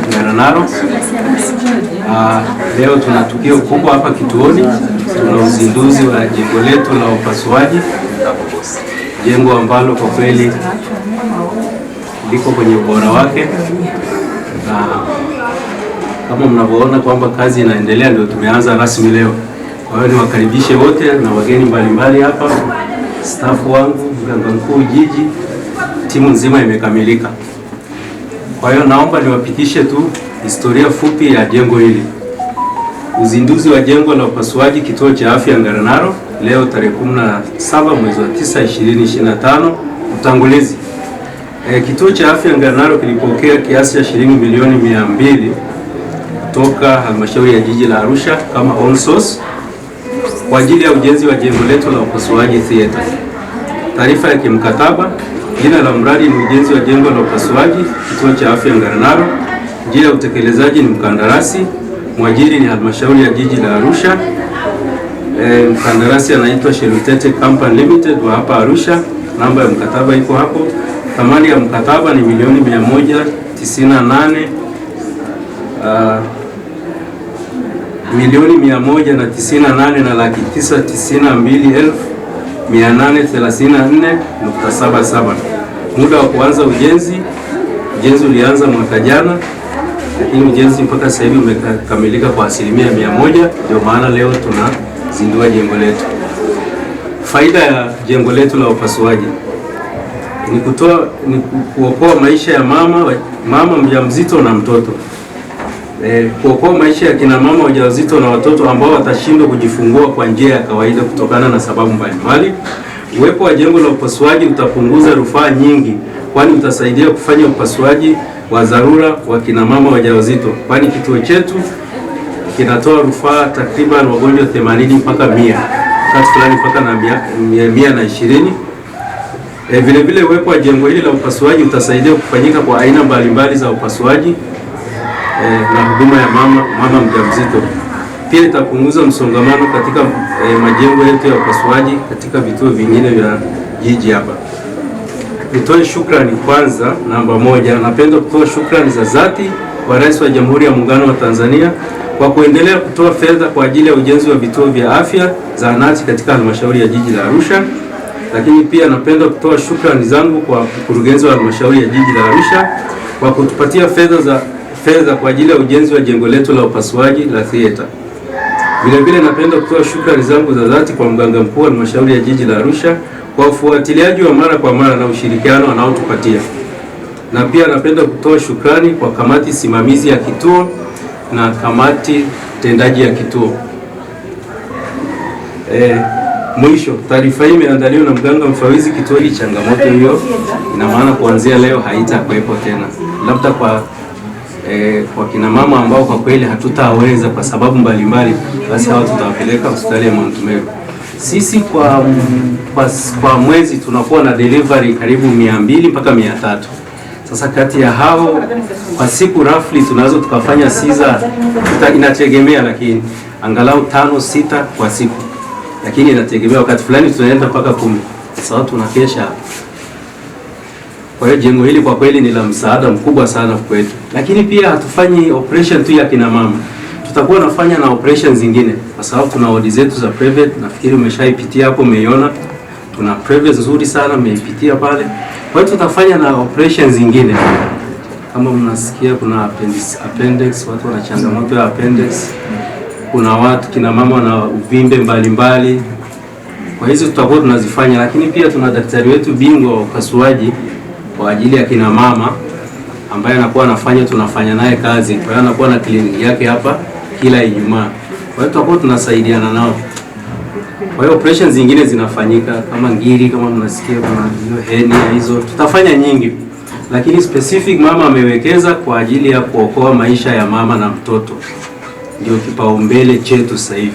Ngaranaro. Leo tuna tukio kubwa hapa kituoni. Tuna uzinduzi wa jengo letu la upasuaji, jengo ambalo kwa kweli liko kwenye ubora wake, na kama mnavyoona kwamba kazi inaendelea, ndio tumeanza rasmi leo. Kwa hiyo niwakaribishe wote na wageni mbalimbali hapa, staff wangu, mganga mkuu jiji, timu nzima imekamilika. Kwa hiyo naomba niwapitishe tu historia fupi ya jengo hili. Uzinduzi wa jengo la upasuaji kituo cha afya Ngaranaro leo tarehe 17 mwezi wa 9 2025. Utangulizi. Kituo cha afya Ngaranaro kilipokea kiasi cha shilingi milioni 200 kutoka halmashauri ya jiji la Arusha kama on source kwa ajili ya ujenzi wa jengo letu la upasuaji theater. Taarifa ya kimkataba. Jina la mradi ni ujenzi wa jengo la upasuaji kituo cha afya Ngaranaro. Njia ya utekelezaji ni mkandarasi. Mwajiri ni halmashauri ya jiji la Arusha. Mkandarasi anaitwa Shelutete Company Limited wa hapa Arusha. Namba ya mkataba iko hapo. Thamani ya mkataba ni milioni 198 milioni 198 na laki 992,834.77. Muda wa kuanza ujenzi ulianza mwaka jana, lakini ujenzi mpaka sasa hivi umekamilika kwa 100%. Ndio maana leo tunazindua jengo letu. Faida ya jengo letu la upasuaji ni kuokoa maisha ya mama mjamzito na mtoto. Kuokoa maisha ya kina mama wajawazito na watoto ambao watashindwa kujifungua kwa njia ya kawaida kutokana na sababu mbalimbali. Uwepo wa jengo la upasuaji utapunguza rufaa nyingi, kwani utasaidia kufanya upasuaji wa dharura wa kina mama wajawazito, kwani kituo chetu kinatoa rufaa takriban wagonjwa 80 mpaka 100, wakati fulani mpaka na 120. Vile vile uwepo wa jengo hili la upasuaji utasaidia kufanyika kwa aina mbalimbali za upasuaji na huduma ya mama mjamzito. Pia itapunguza msongamano katika majengo yetu ya upasuaji katika vituo vingine vya jiji hapa. Nitoe shukrani kwanza, namba moja, napenda kutoa shukrani za dhati kwa Rais wa Jamhuri ya Muungano wa Tanzania kwa kuendelea kutoa fedha kwa ajili ya ujenzi wa vituo vya afya zahanati katika halmashauri ya jiji la Arusha. Lakini pia napenda kutoa shukrani zangu kwa mkurugenzi wa halmashauri ya jiji la Arusha kwa kutupatia fedha kwa ajili ya ujenzi wa jengo letu la upasuaji la theater. Vile vile napenda kutoa shukrani zangu za dhati kwa mganga mkuu wa halmashauri ya jiji la Arusha kwa ufuatiliaji wa mara kwa mara na ushirikiano anaotupatia. Na pia napenda kutoa shukrani kwa kamati simamizi ya kituo na kamati tendaji ya kituo. Mwisho, taarifa hii imeandaliwa na mganga mfawidhi kituo hili. Changamoto hiyo ina maana kuanzia leo haitakuwepo tena, labda kwa kina mama ambao kwa kweli hatutaweza kwa sababu mbalimbali, basi hao tutawapeleka hospitali ya Mount Meru. Sisi kwa mwezi tunakuwa na delivery karibu 200 mpaka 300. Sasa kati ya hao kwa siku roughly tunaweza tukafanya siza, inategemea, lakini angalau 5-6 kwa siku, lakini inategemea, wakati fulani tunaenda mpaka 10. Sasa tunakesha. Kwa hiyo jengo hili kwa kweli ni la msaada mkubwa sana kwetu. Lakini pia hatufanyi operation tu ya kina mama. Tutakuwa nafanya na operation zingine, kwa sababu tuna wodi zetu za private. Nafikiri umeshaipitia hapo, umeiona. Tuna private nzuri sana, umeipitia pale. Kwa hiyo tutafanya na operation zingine. Kama mnasikia kuna appendix, watu wana changamoto ya appendix. Kuna watu kina mama na uvimbe mbalimbali. Kwa hizo tutakuwa tunazifanya, lakini pia tuna daktari wetu bingwa wa upasuaji kwa ajili ya kina mama ambaye tunafanya naye kazi. Kwa hiyo anakuwa na kliniki yake hapa kila Ijumaa. Kwa hiyo tutakuwa tunasaidiana nao. Kwa hiyo operations zingine zinafanyika kama ngiri, kama mnasikia kuna hernia, hizo tutafanya nyingi, lakini specific mama amewekeza kwa ajili ya kuokoa maisha ya mama na mtoto. Ndio kipaumbele chetu sasa hivi.